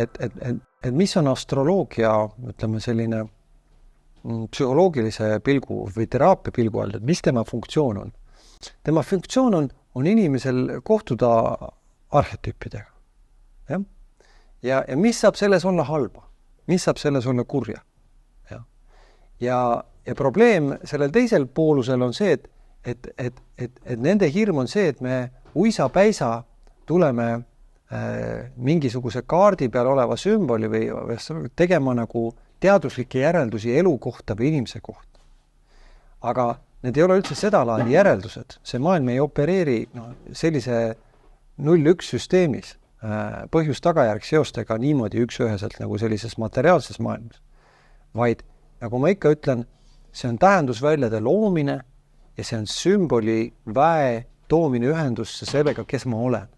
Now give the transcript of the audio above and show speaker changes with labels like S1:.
S1: et mis on astroloogia, ütleme selline psühholoogilise pilgu või teraapia pilgu all, et mis tema funktsioon on? Tema funktsioon on inimesel kohtuda arhetüüpidega. Ja mis saab selles olla halba? Mis saab selles olla kurja? Ja probleem sellel teisel poolusel on see, et nende hirm on see, et me uisa-päisa tuleme mingisuguse kaardi peal oleva sümboli või tegema nagu teaduslikke järeldusi elu kohta või inimese kohta. Aga need ei ole üldse seda laadi järeldused. See maailm ei opereeri sellise 0-1 süsteemis põhjus-tagajärg seostega niimoodi üks-üheselt nagu sellises materiaalses maailmas. Vaid, nagu ma ikka ütlen, see on tähendusväljade loomine ja see on sümboli väe toomine ühendusse sellega, kes ma olen.